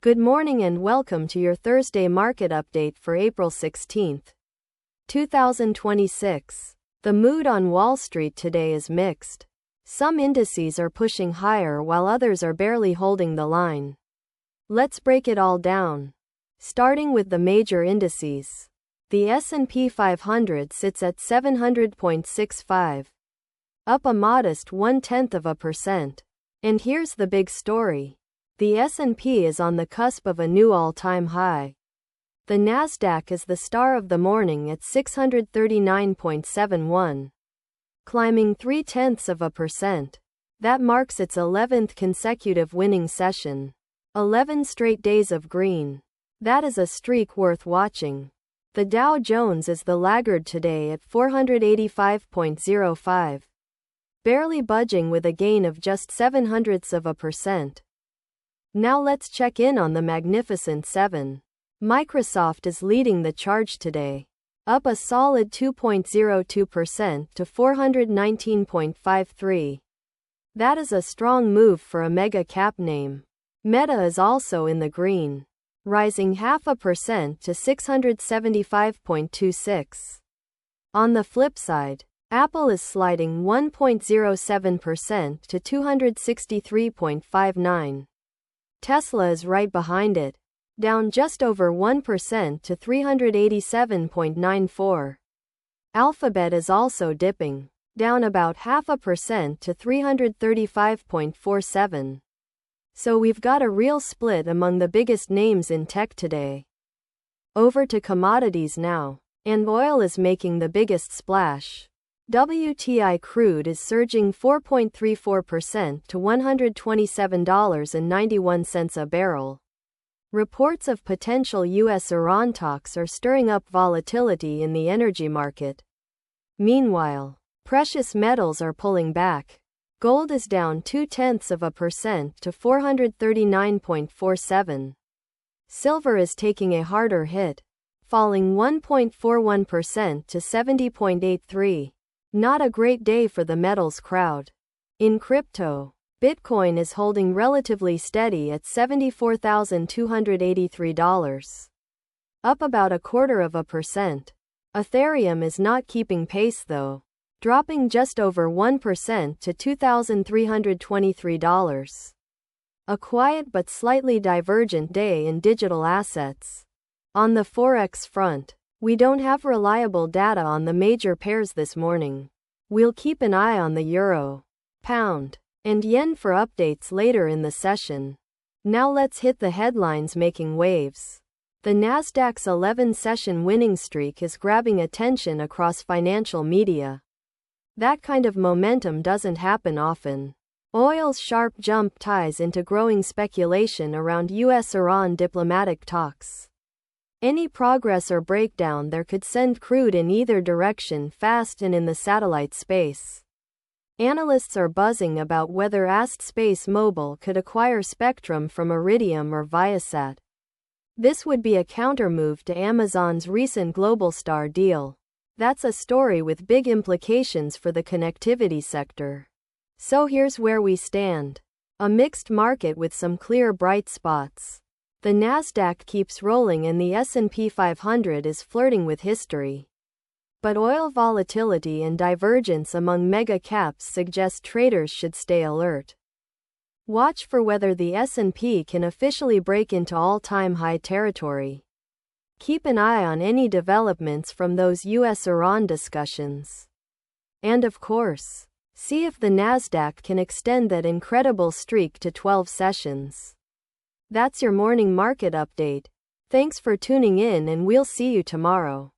Good morning and welcome to your Thursday market update for April 16, 2026. The mood on Wall Street today is mixed. Some indices are pushing higher while others are barely holding the line. Let's break it all down. Starting with the major indices. The S&P 500 sits at 700.65, up a modest 0.1%. And here's the big story. The S&P is on the cusp of a new all-time high. The Nasdaq is the star of the morning at 639.71, climbing 0.3%. That marks its 11th consecutive winning session. 11 straight days of green. That is a streak worth watching. The Dow Jones is the laggard today at 485.05, barely budging with a gain of just 0.07%. Now let's check in on the Magnificent Seven. Microsoft is leading the charge today, up a solid 2.02% to 419.53. That is a strong move for a mega cap name. Meta is also in the green, rising 0.5% to 675.26. On the flip side, Apple is sliding 1.07% to 263.59. Tesla is right behind it, down just over 1% to 387.94. Alphabet is also dipping, down about 0.5% to 335.47. So we've got a real split among the biggest names in tech today. Over to commodities now, and oil is making the biggest splash. WTI crude is surging 4.34% to $127.91 a barrel. Reports of potential U.S.-Iran talks are stirring up volatility in the energy market. Meanwhile, precious metals are pulling back. Gold is down 0.2% to $439.47. Silver is taking a harder hit, falling 1.41% to $70.83. Not a great day for the metals crowd. In crypto, Bitcoin is holding relatively steady at $74,283, up about 0.25%. Ethereum is not keeping pace though, dropping just over 1% to $2,323. A quiet but slightly divergent day in digital assets. On the Forex front, we don't have reliable data on the major pairs this morning. We'll keep an eye on the euro, pound, and yen for updates later in the session. Now let's hit the headlines making waves. The Nasdaq's 11-session winning streak is grabbing attention across financial media. That kind of momentum doesn't happen often. Oil's sharp jump ties into growing speculation around U.S.-Iran diplomatic talks. Any progress or breakdown there could send crude in either direction fast and in the satellite space. Analysts are buzzing about whether AST SpaceMobile could acquire spectrum from Iridium or Viasat. This would be a countermove to Amazon's recent Globalstar deal. That's a story with big implications for the connectivity sector. So here's where we stand. A mixed market with some clear bright spots. The Nasdaq keeps rolling and the S&P 500 is flirting with history. But oil volatility and divergence among mega caps suggest traders should stay alert. Watch for whether the S&P can officially break into all-time high territory. Keep an eye on any developments from those U.S.-Iran discussions. And of course, see if the Nasdaq can extend that incredible streak to 12 sessions. That's your morning market update. Thanks for tuning in and we'll see you tomorrow.